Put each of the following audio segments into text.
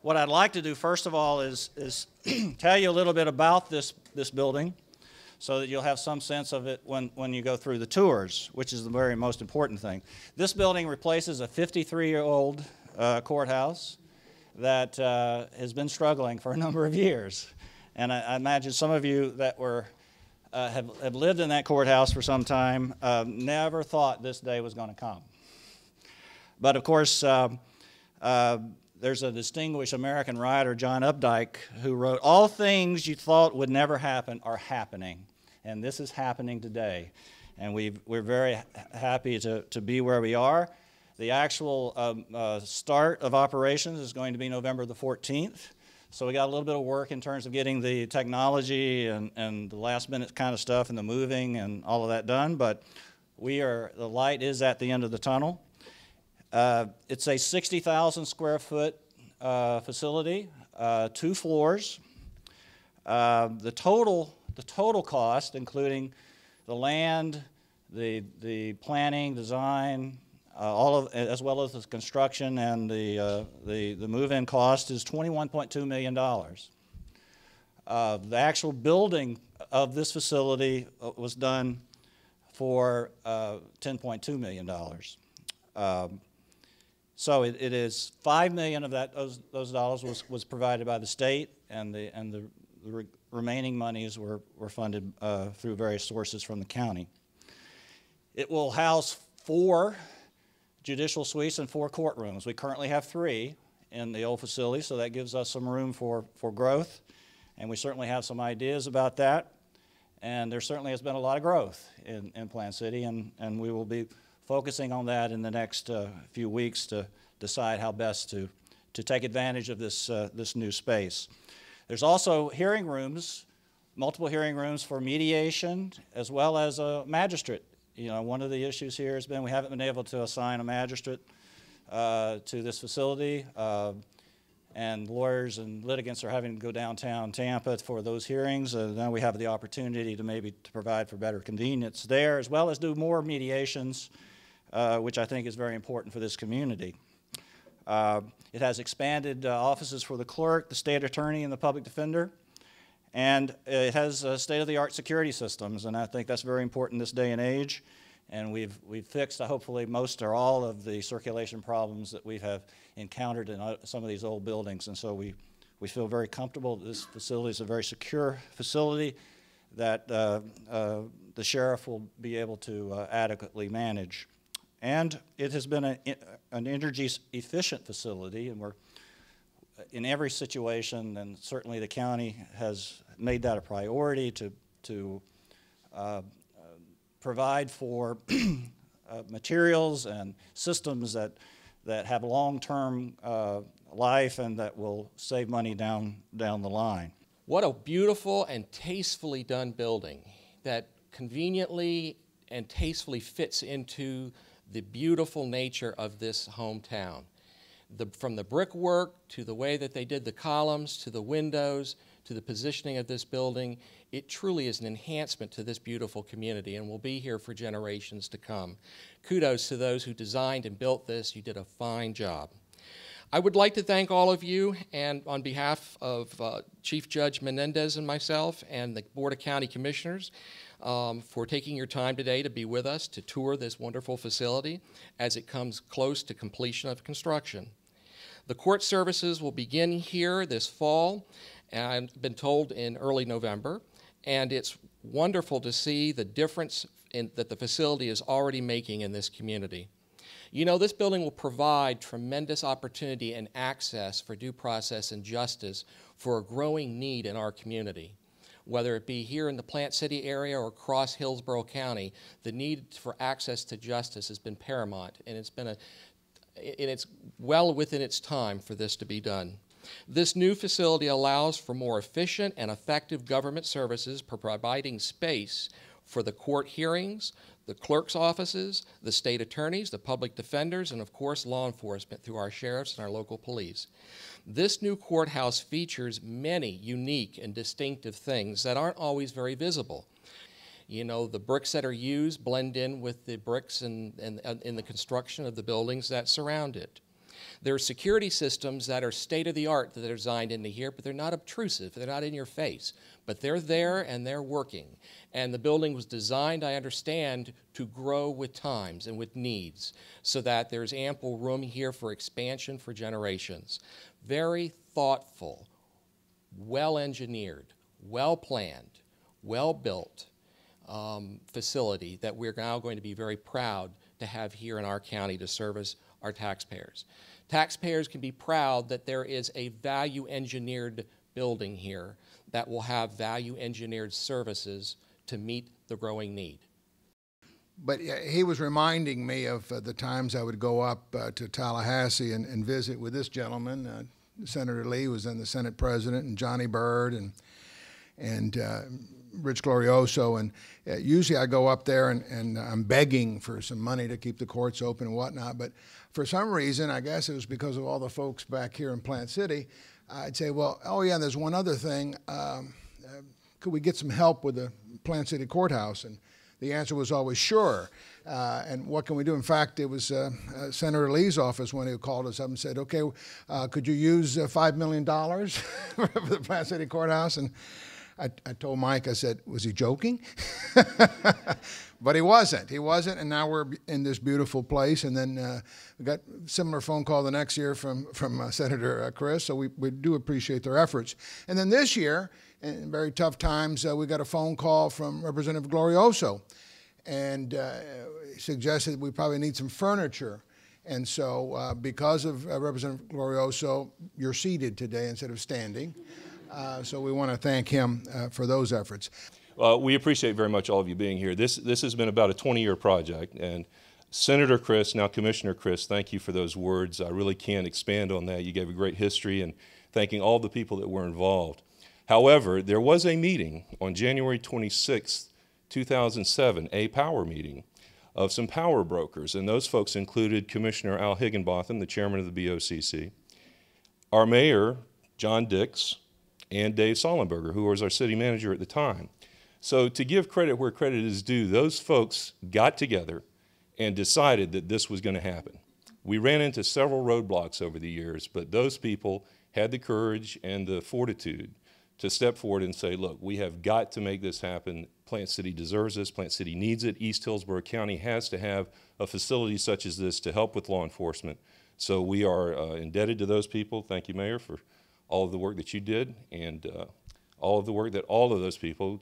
What I'd like to do first of all is tell you a little bit about this building so that you'll have some sense of it when you go through the tours, which is the very most important thing. This building replaces a 53-year-old courthouse that has been struggling for a number of years. And I imagine some of you that have lived in that courthouse for some time never thought this day was going to come. But of course, there's a distinguished American writer, John Updike, who wrote, "All things you thought would never happen are happening." And this is happening today. And we're very happy to be where we are. The actual start of operations is going to be November the 14th. So we got a little bit of work in terms of getting the technology and the last minute kind of stuff and the moving and all of that done. But the light is at the end of the tunnel. It's a 60,000 square foot facility, 2 floors. The total cost, including the land, the planning, design, as well as the construction and the move-in cost, is $21.2 million. The actual building of this facility was done for $10.2 million. So it is $5 million of those dollars was provided by the state, and the remaining monies were funded through various sources from the county. It will house 4 judicial suites and 4 courtrooms. We currently have 3 in the old facility, so that gives us some room for growth, and we certainly have some ideas about that. And there certainly has been a lot of growth in Plant City, and we will be focusing on that in the next few weeks to decide how best to take advantage of this new space. There's also hearing rooms, multiple hearing rooms for mediation, as well as a magistrate. You know, one of the issues here has been we haven't been able to assign a magistrate to this facility, and lawyers and litigants are having to go downtown Tampa for those hearings. Now we have the opportunity to provide for better convenience there, as well as do more mediations, which I think is very important for this community. It has expanded offices for the clerk, the state attorney, and the public defender. And it has state-of-the-art security systems, and I think that's very important this day and age. And we've fixed, hopefully, most or all of the circulation problems that we have encountered in some of these old buildings. And so we feel very comfortable that this facility is a very secure facility that the sheriff will be able to adequately manage. And it has been an energy-efficient facility, and we're in every situation, and certainly the county has made that a priority to provide for materials and systems that have long-term life and that will save money down the line. What a beautiful and tastefully done building that conveniently and tastefully fits into the beautiful nature of this hometown. From the brickwork to the way that they did the columns to the windows to the positioning of this building, it truly is an enhancement to this beautiful community and will be here for generations to come. Kudos to those who designed and built this. You did a fine job. I would like to thank all of you, and on behalf of Chief Judge Menendez and myself and the Board of County Commissioners, for taking your time today to be with us to tour this wonderful facility as it comes close to completion of construction. The court services will begin here this fall, and I've been told in early November, and it's wonderful to see the difference that the facility is already making in this community. You know, this building will provide tremendous opportunity and access for due process and justice for a growing need in our community. Whether it be here in the Plant City area or across Hillsborough County, the need for access to justice has been paramount, and it's well within its time for this to be done. This new facility allows for more efficient and effective government services, providing space for the court hearings, the clerk's offices, the state attorneys, the public defenders, and of course law enforcement through our sheriffs and our local police. This new courthouse features many unique and distinctive things that aren't always very visible. You know, the bricks that are used blend in with the bricks in the construction of the buildings that surround it. There are security systems that are state-of-the-art that are designed into here, but they're not obtrusive. They're not in your face. But they're there and they're working. And the building was designed, I understand, to grow with times and with needs so that there's ample room here for expansion for generations. Very thoughtful, well-engineered, well-planned, well-built facility that we're now going to be very proud to have here in our county to service our taxpayers. Taxpayers can be proud that there is a value-engineered building here that will have value-engineered services to meet the growing need. But he was reminding me of the times I would go up to Tallahassee and visit with this gentleman, Senator Lee, who was then the Senate President, and Johnny Byrd, and Rich Glorioso, and usually I go up there and I'm begging for some money to keep the courts open and whatnot, but for some reason, I guess it was because of all the folks back here in Plant City, I'd say, well, oh yeah, there's one other thing, could we get some help with the Plant City Courthouse? And the answer was always sure. And what can we do? In fact, it was Senator Lee's office when he called us up and said, okay, could you use $5 million for the Plant City Courthouse? And I told Mike, I said, was he joking? But he wasn't. He wasn't, and now we're in this beautiful place. And then we got a similar phone call the next year from Senator Crist, so we do appreciate their efforts. And then this year, in very tough times, we got a phone call from Representative Glorioso, and suggested we probably need some furniture. And so because of Representative Glorioso, you're seated today instead of standing. So we want to thank him for those efforts. We appreciate very much all of you being here. This has been about a 20-year project, and Senator Crist, now Commissioner Crist, thank you for those words. I really can't expand on that. You gave a great history, and thanking all the people that were involved. However, there was a meeting on January 26, 2007, a power meeting of some power brokers, and those folks included Commissioner Al Higginbotham, the chairman of the BOCC, our mayor, John Dix, and Dave Sollenberger, who was our city manager at the time. So to give credit where credit is due, those folks got together and decided that this was going to happen. We ran into several roadblocks over the years, but those people had the courage and the fortitude to step forward and say, look, we have got to make this happen. Plant City deserves this. Plant City needs it. East Hillsborough County has to have a facility such as this to help with law enforcement. So we are indebted to those people. Thank you, Mayor, for all of the work that you did, and all of the work that all of those people,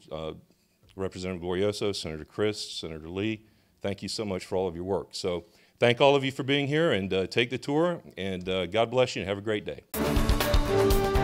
Representative Glorioso, Senator Crist, Senator Lee, thank you so much for all of your work. So thank all of you for being here, and take the tour, and God bless you and have a great day.